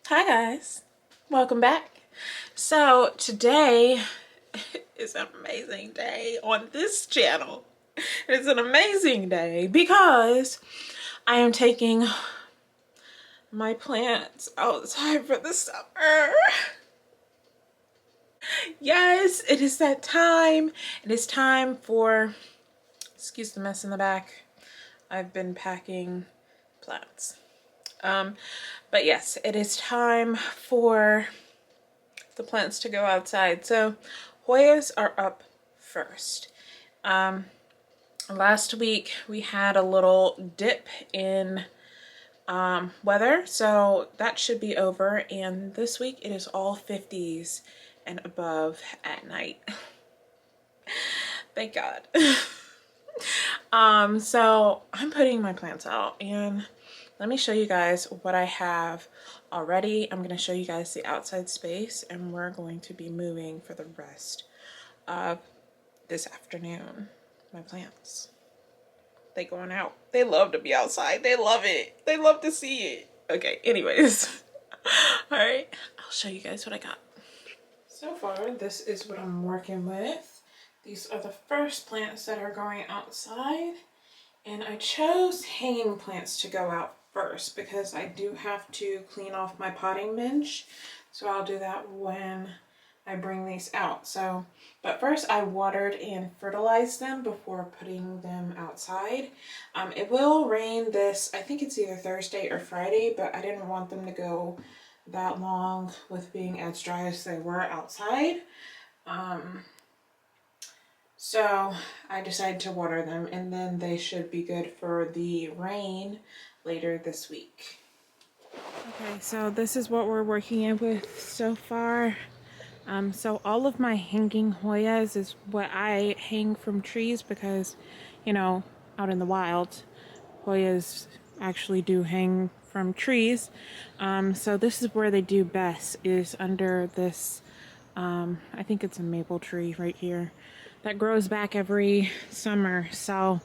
Hi guys, welcome back. So today is an amazing day on this channel. It's an amazing day because I am taking my plants outside for the summer. Yes, it is that time. It is time for, excuse the mess in the back, I've been packing plants. But yes, it is time for the plants to go outside. So Hoyas are up first. Last week we had a little dip in weather, so that should be over, and this week it is all 50s and above at night. Thank God. So I'm putting my plants out, and let me show you guys what I have already. I'm going to show you guys the outside space, and we're going to be moving for the rest of this afternoon. My plants, they going out. They love to be outside. They love it. They love to see it. Okay, anyways. All right, I'll show you guys what I got. So far, this is what I'm working with. These are the first plants that are going outside. And I chose hanging plants to go out first because I do have to clean off my potting bench. So I'll do that when I bring these out. So, but first I watered and fertilized them before putting them outside. It will rain this, I think it's either Thursday or Friday, but I didn't want them to go that long with being as dry as they were outside. So I decided to water them, and then they should be good for the rain later this week. Okay, so this is what we're working with so far. So all of my hanging Hoyas is what I hang from trees because, you know, out in the wild, Hoyas actually do hang from trees. So this is where they do best, is under this, I think it's a maple tree right here that grows back every summer. So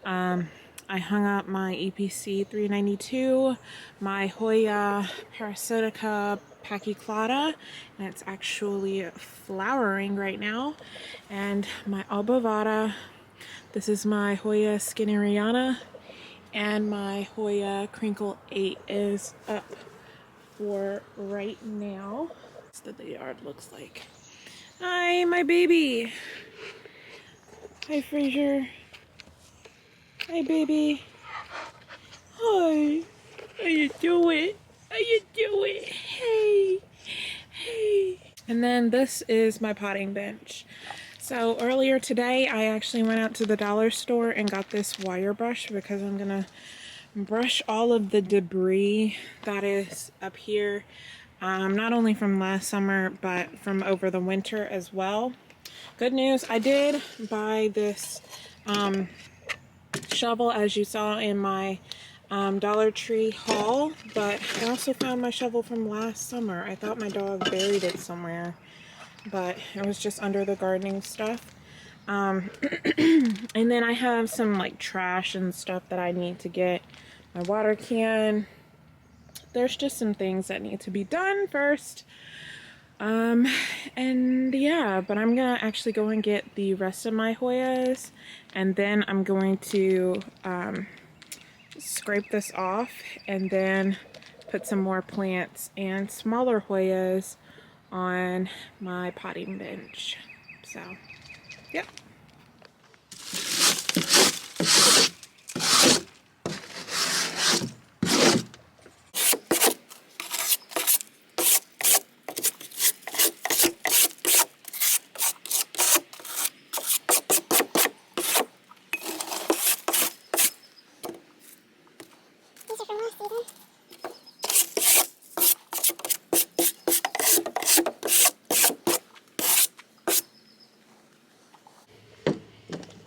I hung up my EPC 392, my Hoya parasitica pachyclada, and it's actually flowering right now, and my albavata. This is my Hoya skinneriana, and my Hoya crinkle 8 is up for right now. That's what the yard looks like. Hi, my baby. Hi, Fraser. Hi, baby. Hi. How you doing? How you doing? Hey. Hey. And then this is my potting bench. So earlier today, I actually went out to the dollar store and got this wire brush because I'm gonna brush all of the debris that is up here, not only from last summer, but from over the winter as well. Good news, I did buy this shovel, as you saw in my Dollar Tree haul, but I also found my shovel from last summer. I thought my dog buried it somewhere, but it was just under the gardening stuff. And then I have some like trash and stuff that I need to get. My water can. There's just some things that need to be done first. And yeah, but I'm gonna actually go and get the rest of my Hoyas, and then I'm going to scrape this off and then put some more plants and smaller Hoyas on my potting bench. So, yep.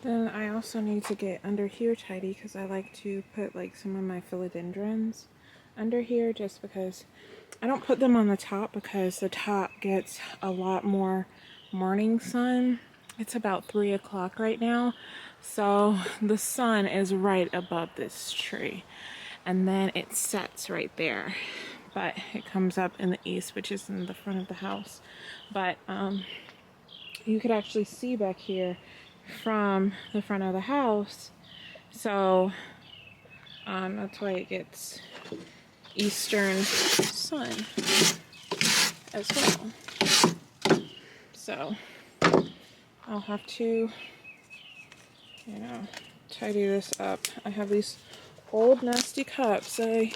Then I also need to get under here tidy because I like to put like some of my philodendrons under here, just because I don't put them on the top because the top gets a lot more morning sun. It's about 3 o'clock right now, so the sun is right above this tree, and then it sets right there. but it comes up in the east, which is in the front of the house. But you could actually see back here from the front of the house, so that's why it gets eastern sun as well. So I'll have to, you know, tidy this up. I have these old nasty cups I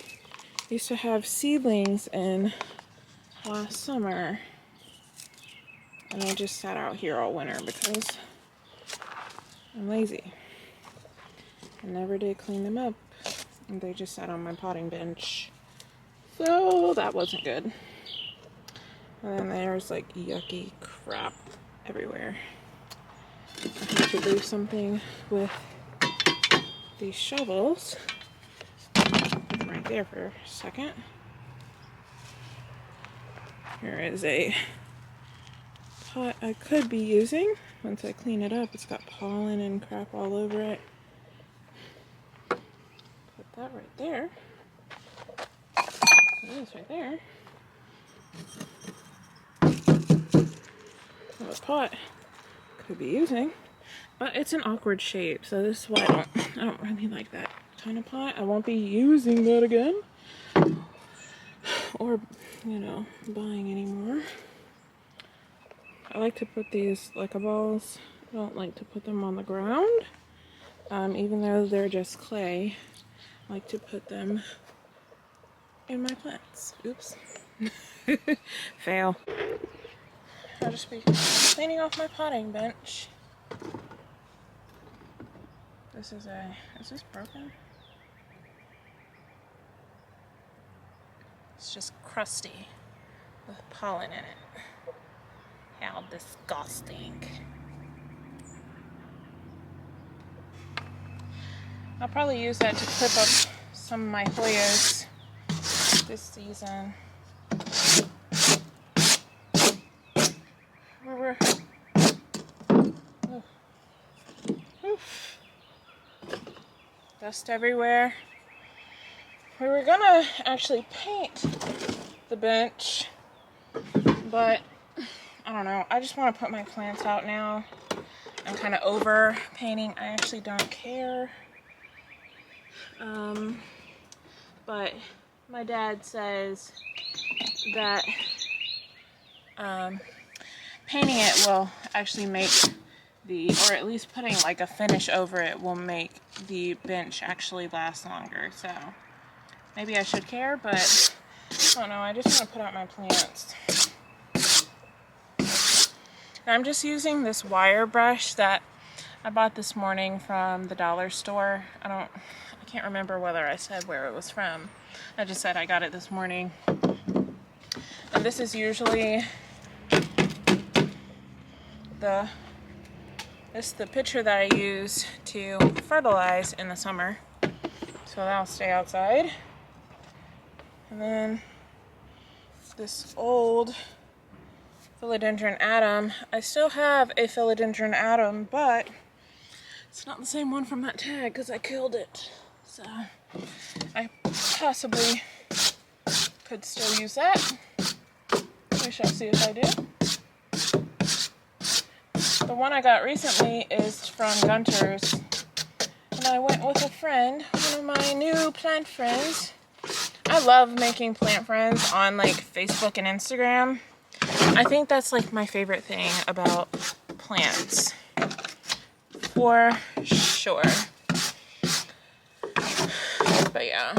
used to have seedlings in last summer, and I just sat out here all winter because I'm lazy. I never did clean them up, and they just sat on my potting bench, so that wasn't good. And then there's like yucky crap everywhere. I have to do something with these shovels. Put them right there for a second. Here is a pot I could be using once I clean it up. It's got pollen and crap all over it. Put that right there. It is right there. A pot could be using, but it's an awkward shape, so this is why I don't really like that kind of pot. I won't be using that again, or, you know, buying anymore. I like to put these Leica balls, I don't like to put them on the ground, even though they're just clay. I like to put them in my plants. Oops. Fail. I'll just be cleaning off my potting bench. Is this broken? It's just crusty with pollen in it. How disgusting. I'll probably use that to clip up some of my Hoyas this season. Dust everywhere. We were gonna actually paint the bench, but I don't know. I just want to put my plants out now. I'm kind of over painting. I actually don't care. But my dad says that painting it will actually make or at least putting like a finish over it will make the bench actually last longer. So maybe I should care, but I don't know. I just want to put out my plants. And I'm just using this wire brush that I bought this morning from the dollar store. I can't remember whether I said where it was from. I just said I got it this morning. And this is usually the pitcher that I use to fertilize in the summer. So that'll stay outside. And then this old philodendron atom. I still have a philodendron atom, but it's not the same one from that tag because I killed it. So I possibly could still use that. We shall see if I do. The one I got recently is from Gunter's, and I went with a friend, one of my new plant friends. I love making plant friends on like Facebook and Instagram. I think that's like my favorite thing about plants, for sure. But yeah.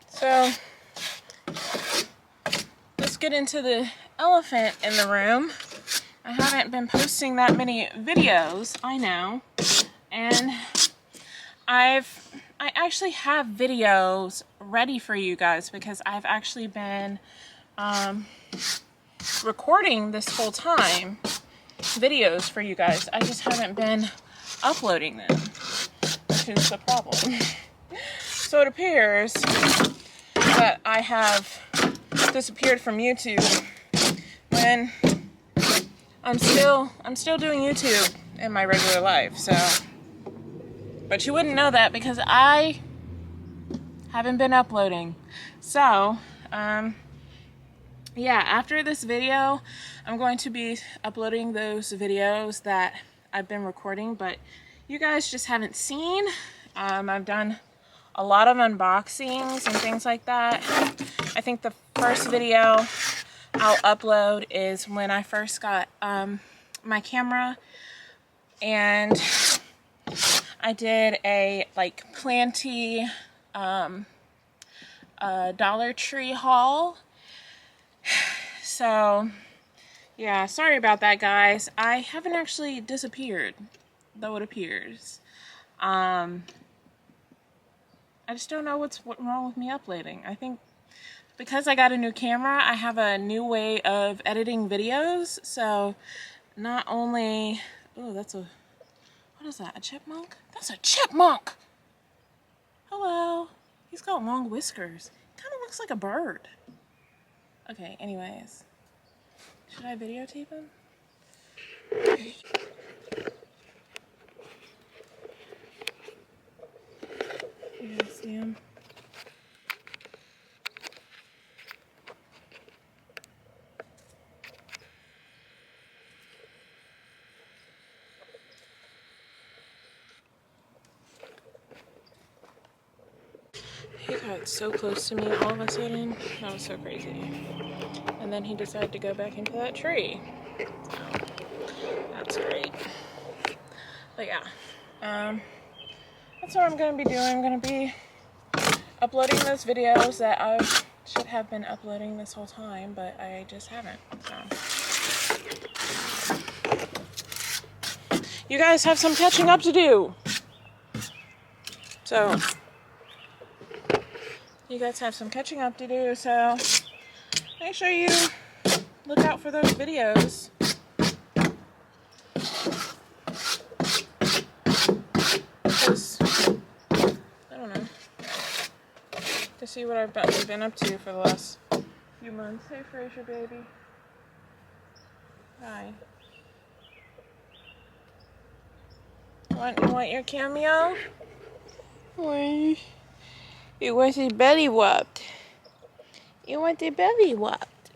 So let's get into the elephant in the room. I haven't been posting that many videos, I know, and I actually have videos ready for you guys because I've actually been recording this whole time videos for you guys. I just haven't been uploading them, which is the problem. So it appears that I have disappeared from YouTube when I'm still doing YouTube in my regular life. So But you wouldn't know that because I haven't been uploading. So, yeah, after this video, I'm going to be uploading those videos that I've been recording, but you guys just haven't seen. I've done a lot of unboxings and things like that. I think the first video I'll upload is when I first got my camera, and I did a like planty Dollar Tree haul. So yeah, sorry about that, guys. I haven't actually disappeared, though it appears. I just don't know what's wrong with me uploading. I think because I got a new camera, I have a new way of editing videos. So not only, oh, that's a, what is that, a chipmunk? That's a chipmunk! Hello. He's got long whiskers. Kind of looks like a bird. Okay, anyways. Should I videotape him? You guys see him? He got so close to me all of a sudden. That was so crazy. And then he decided to go back into that tree. So, that's great. But yeah, that's what I'm going to be doing. I'm going to be uploading those videos that I should have been uploading this whole time, but I just haven't. So. You guys have some catching up to do. So, you guys have some catching up to do, so make sure you look out for those videos. Because, I don't know, to see what I've been up to for the last few months. Hey, Fraser, baby. Hi. You want your cameo? Why? You want your belly whopped. You want your belly whopped.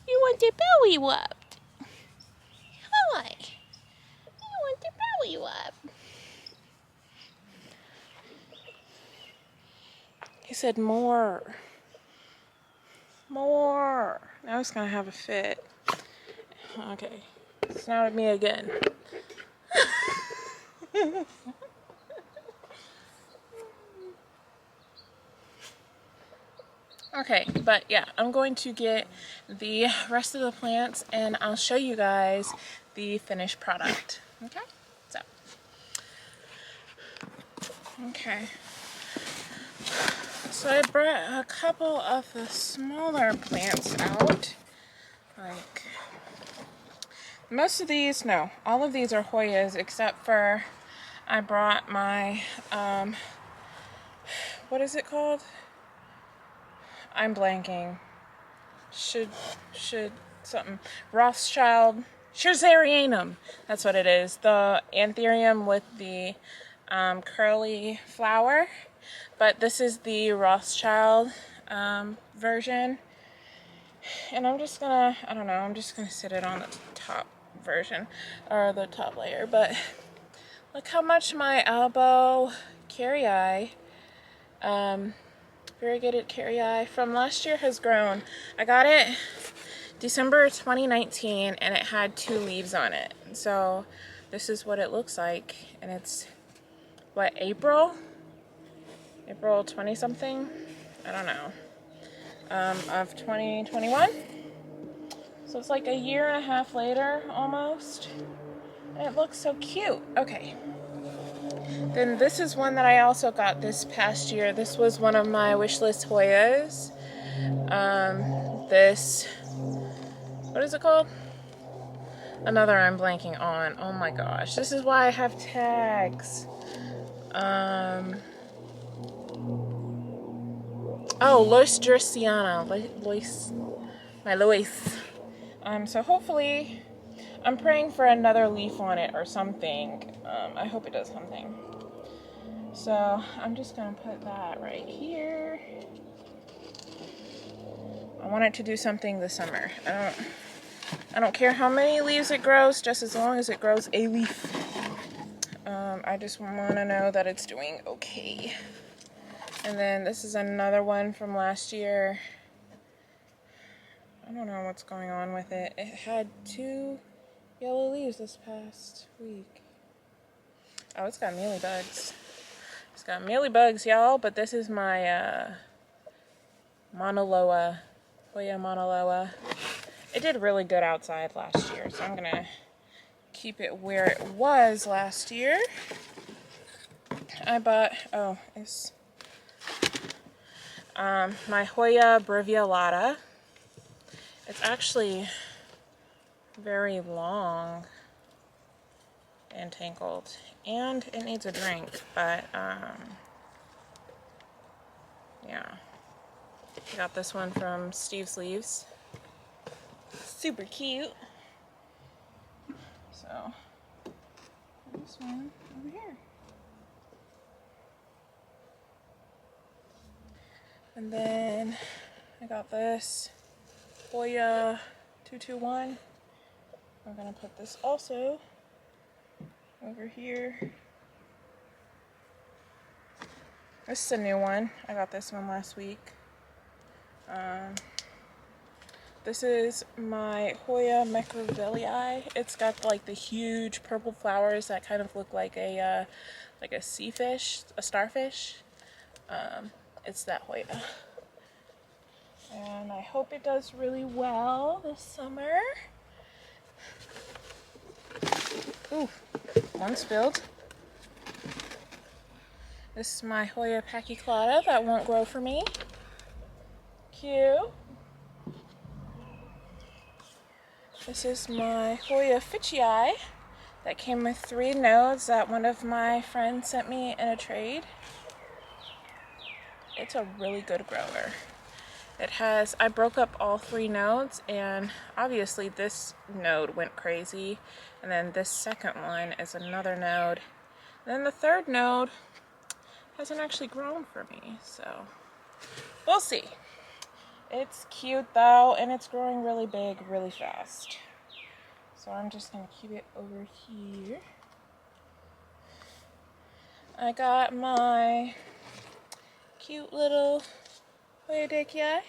You want your belly whopped. Hi. You want your belly whopped. He said more. More. Now he's gonna have a fit. Okay. It's not at me again. Okay, but yeah, I'm going to get the rest of the plants and I'll show you guys the finished product. Okay? Okay. So I brought a couple of the smaller plants out. Like, most of these, no, all of these are Hoyas except for I brought my, what is it called? I'm blanking. Should something. Rothschild. Scherzerianum. That's what it is. The anthurium with the curly flower. But this is the Rothschild version. And I'm just gonna, I don't know, I'm just gonna sit it on the top version. Or the top layer. But look how much my elbow carry variegated carry from last year has grown. I got it December 2019 and it had 2 leaves on it. So this is what it looks like, and it's what, April 20 something, I don't know, of 2021. So it's like a year and a half later almost, and it looks so cute. Okay. Then this is one that I also got this past year. This was one of my wishlist Hoyas. This, what is it called? Another I'm blanking on. Oh my gosh. This is why I have tags. Oh, Lois Dressiana. My Lois. So hopefully, I'm praying for another leaf on it or something. I hope it does something. So I'm just gonna put that right here. I want it to do something this summer. I don't care how many leaves it grows, just as long as it grows a leaf. I just want to know that it's doing okay. And then this is another one from last year. I don't know what's going on with it. It had 2 yellow leaves this past week. Oh, it's got mealybugs. It's got mealybugs, y'all, but this is my Hoya Monoloa. It did really good outside last year, so I'm gonna keep it where it was last year. I bought, it's my Hoya breviolata. It's actually very long and tangled, and it needs a drink, but yeah. I got this one from Steve's Leaves. Super cute. So, this one over here. And then I got this Hoya 221. I'm gonna put this also over here. This is a new one. I got this one last week. This is my Hoya Macrovilli. It's got like the huge purple flowers that kind of look like a sea fish, a starfish. It's that Hoya. And I hope it does really well this summer. Ooh, one spilled. This is my Hoya Pachyclada that won't grow for me. Cute. This is my Hoya Fitchii that came with 3 nodes that one of my friends sent me in a trade. It's a really good grower. I broke up all 3 nodes, and obviously this node went crazy, and then this second one is another node. And then the third node hasn't actually grown for me, so we'll see. It's cute though, and it's growing really big really fast. So I'm just gonna keep it over here. I got my cute little Hoya Deikii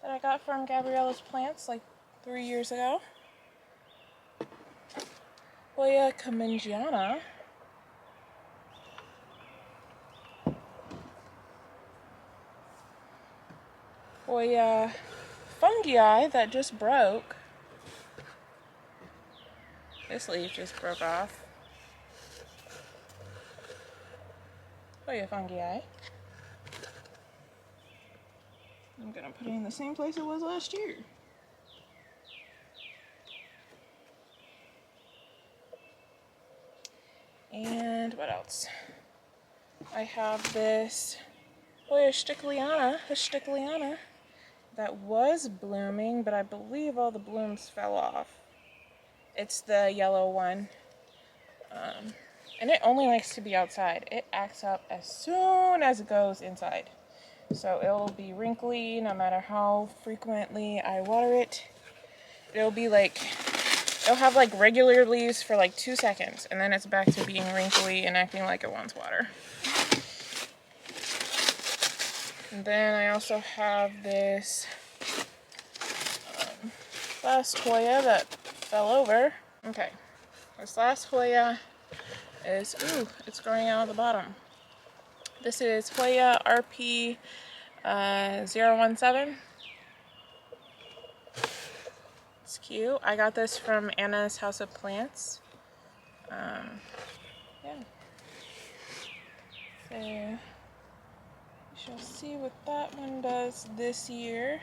that I got from Gabriella's Plants like 3 years ago. Hoya Kamingiana. Hoya Fungii that just broke. This leaf just broke off. Hoya Fungii. I'm gonna put it in the same place it was last year. And what else? I have this Hoya Stickliana that was blooming, but I believe all the blooms fell off. It's the yellow one. And it only likes to be outside. It acts up as soon as it goes inside. So it'll be wrinkly no matter how frequently I water it. It'll have like regular leaves for like 2 seconds, and then it's back to being wrinkly and acting like it wants water. And then I also have this last Hoya that fell over. Okay, this last Hoya is, it's growing out of the bottom. This is Hoya RP 017. It's cute. I got this from Anna's House of Plants. Yeah. So, we shall see what that one does this year.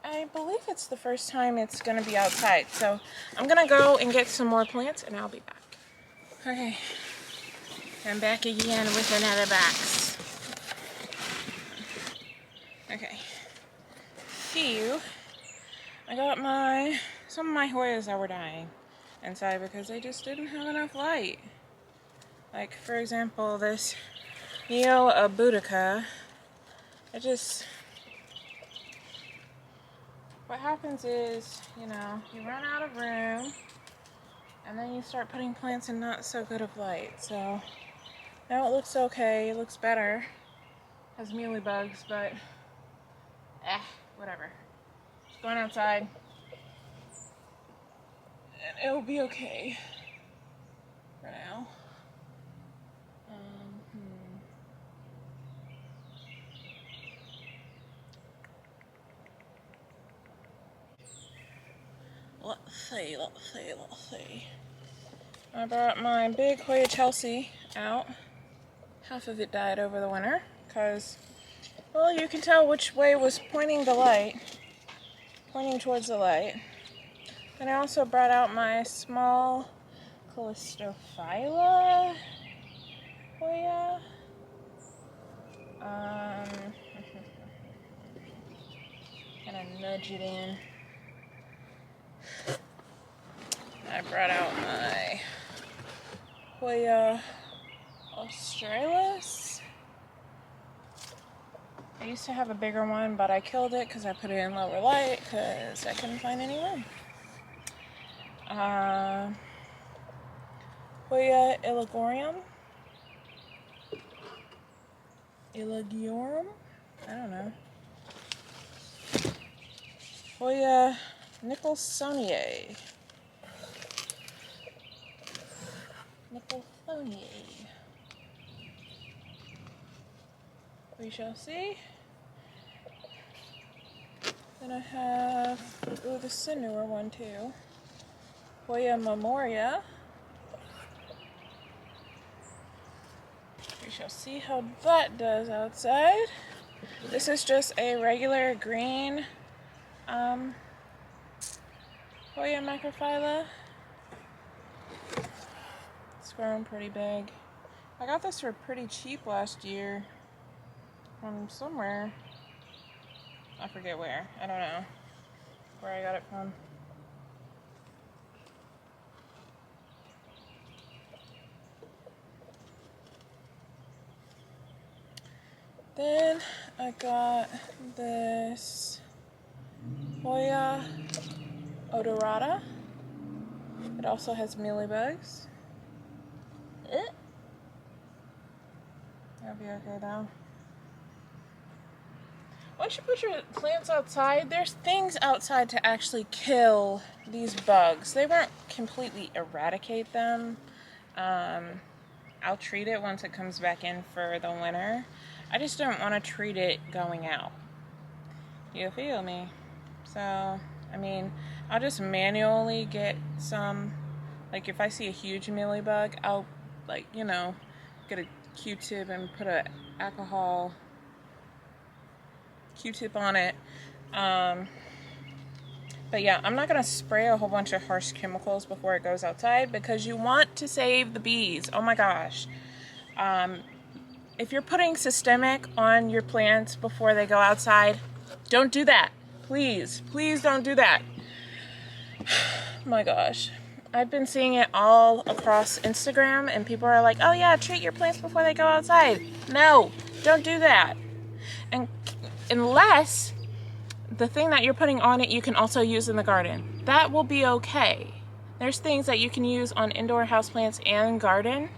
I believe it's the first time it's going to be outside. So, I'm going to go and get some more plants, and I'll be back. Okay. I'm back again with another box. Okay. I got some of my Hoyas that were dying inside because they just didn't have enough light. Like, for example, this Neo-Abutica, what happens is, you know, you run out of room, and then you start putting plants in not so good of light. So now it looks okay, it looks better, has mealybugs, but whatever. Just going outside, and it'll be okay for now. Let's see. I brought my big Hoya Chelsea out. Half of it died over the winter because, well, you can tell which way was pointing towards the light. And I also brought out my small Calistophylla Hoya. Kind of nudge it in. I brought out my Hoya Australis. I used to have a bigger one, but I killed it because I put it in lower light because I couldn't find any room. Hoya Illagiorum. I don't know. Hoya Nicholsoniae. We shall see. Then I have, this is a newer one too. Hoya Memoria. We shall see how that does outside. This is just a regular green Hoya Macrophylla. It's grown pretty big. I got this for pretty cheap last year from somewhere. I forget where. I don't know where I got it from. Then I got this Hoya odorata. It also has mealybugs. That'll be okay though. Once you put your plants outside, there's things outside to actually kill these bugs. They won't completely eradicate them. I'll treat it once it comes back in for the winter. I just don't want to treat it going out. You feel me? So, I mean, I'll just manually get some, like if I see a huge mealybug, I'll, like, you know, get a Q-tip and put a alcohol Q-tip on it. But yeah, I'm not going to spray a whole bunch of harsh chemicals before it goes outside because you want to save the bees. Oh my gosh. If you're putting systemic on your plants before they go outside, don't do that. Please, please don't do that. My gosh. I've been seeing it all across Instagram and people are like, oh yeah, treat your plants before they go outside. No, don't do that. And unless the thing that you're putting on it you can also use in the garden. That will be okay. There's things that you can use on indoor houseplants and garden.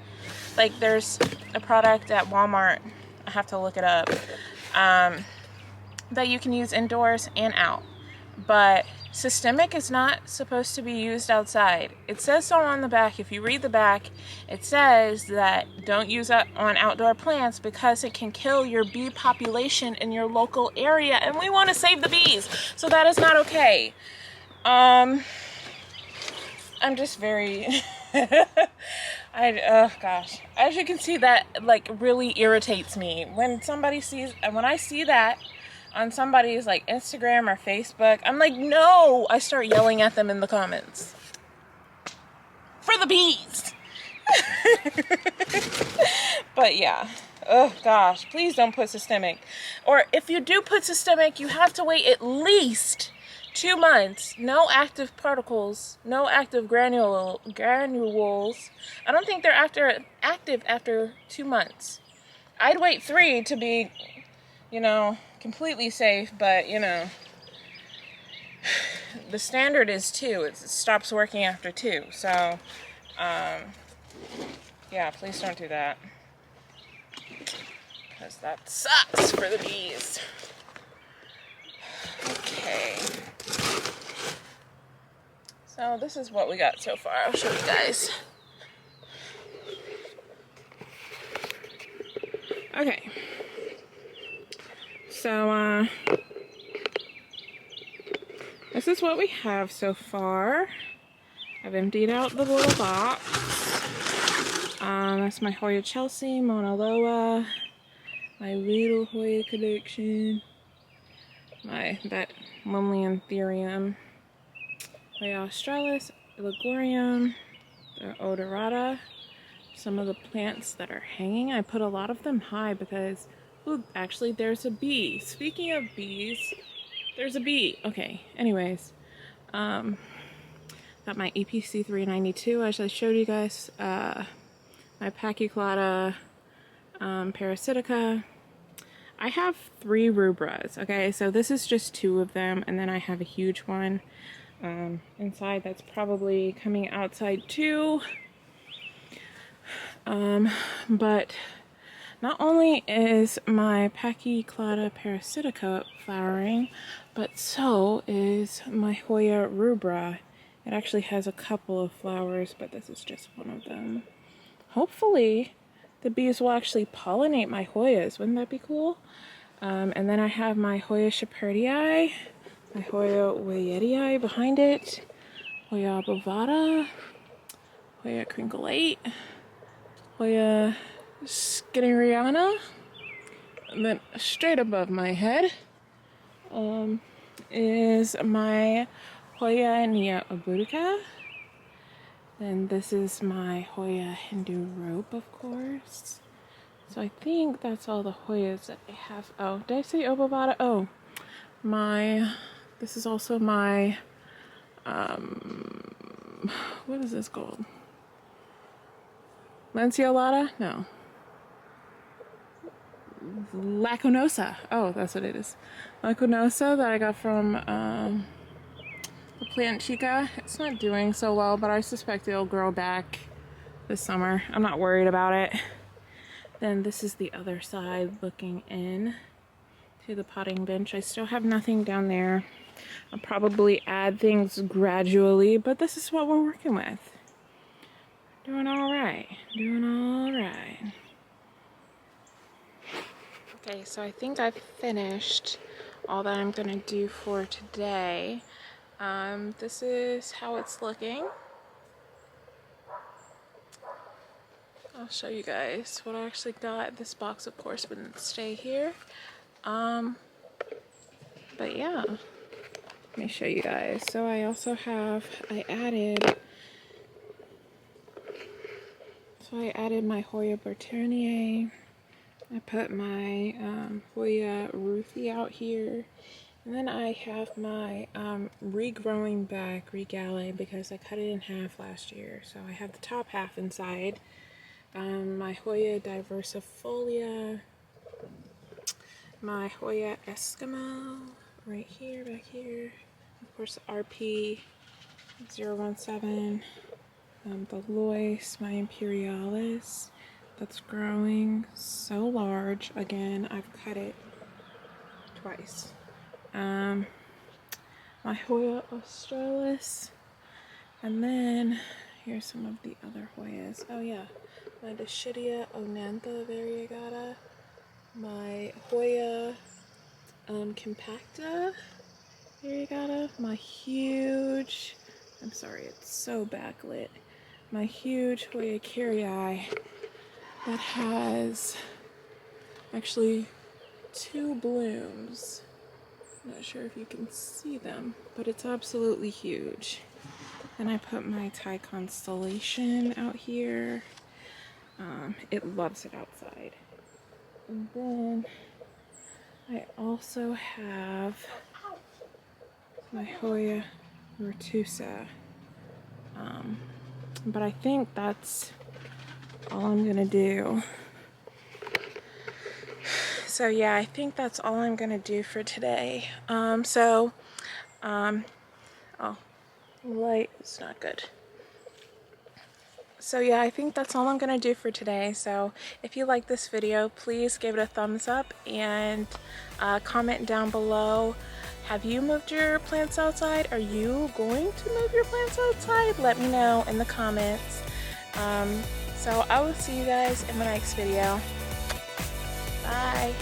Like there's a product at Walmart, I have to look it up, that you can use indoors and out. But systemic is not supposed to be used outside. It says so on the back. If you read the back, it says that don't use it on outdoor plants because it can kill your bee population in your local area, and we want to save the bees, so that is not okay. I'm just very oh gosh, as you can see, that like really irritates me when I see that on somebody's like Instagram or Facebook. I'm like, no, I start yelling at them in the comments. For the bees. But yeah, oh gosh, please don't put systemic. Or if you do put systemic, you have to wait at least 2 months, no active particles, no active granules. I don't think they're active after 2 months. I'd wait 3 to be, you know, completely safe, but you know, the standard is 2. It stops working after 2. So, yeah, please don't do that, because that sucks for the bees. Okay. So this is what we got so far. I'll show you guys. Okay. So, this is what we have so far. I've emptied out the little box. That's my Hoya Chelsea, Mauna Loa, my little Hoya collection, that Liliantherium, Hoya Australis, Ligurium, the Odorata, some of the plants that are hanging. I put a lot of them high because, ooh, actually there's a bee. Speaking of bees, there's a bee. Okay, anyways, got my EPC 392, as I showed you guys, my Pachyclada parasitica. I have 3 rubras, okay, so this is just 2 of them, and then I have a huge one inside that's probably coming outside too. But not only is my Pachyclada parasitica flowering, but so is my Hoya rubra. It actually has a couple of flowers, but this is just one of them. Hopefully the bees will actually pollinate my Hoyas. Wouldn't that be cool? And then I have my Hoya shepherdii, my Hoya weyertii behind it, Hoya bovata, Hoya crinklate, Hoya skinneriana, and then straight above my head is my Hoya nia obutica. Then this is my Hoya Hindu rope, of course. So I think that's all the Hoyas that I have. Oh, did I say obovata? Oh, this is also my, what is this called? Lanceolata? No. Lacunosa. Oh, that's what it is. Lacunosa that I got from the plant chica. It's not doing so well, but I suspect it'll grow back this summer. I'm not worried about it. Then this is the other side looking in to the potting bench. I still have nothing down there. I'll probably add things gradually, but this is what we're working with. Doing all right. Doing all right. Okay, so I think I've finished all that I'm gonna do for today. This is how it's looking. I'll show you guys what I actually got. This box, of course, wouldn't stay here. But yeah, let me show you guys. So I also have, I added my Hoya Berternier. I put my Hoya Ruthie out here. And then I have my regrowing back regale because I cut it in half last year. So I have the top half inside. My Hoya Diversifolia, my Hoya Eskimo, right here, back here. Of course, RP 017, the Lois, my Imperialis, that's growing so large. Again, I've cut it twice. My Hoya Australis, and then here's some of the other Hoyas. Oh yeah, my Dischidia Onantha variegata, my Hoya compacta variegata, my huge, I'm sorry, it's so backlit, my huge Hoya Carrii that has actually 2 blooms. I'm not sure if you can see them, but it's absolutely huge. And I put my Thai Constellation out here. It loves it outside. And then I also have, my Hoya Retusa. But I think that's all I'm gonna do. So yeah, I think that's all I'm gonna do for today. Oh, light is not good. So yeah, I think that's all I'm gonna do for today. So if you like this video, please give it a thumbs up and comment down below. Have you moved your plants outside? Are you going to move your plants outside? Let me know in the comments. So I will see you guys in my next video. Bye.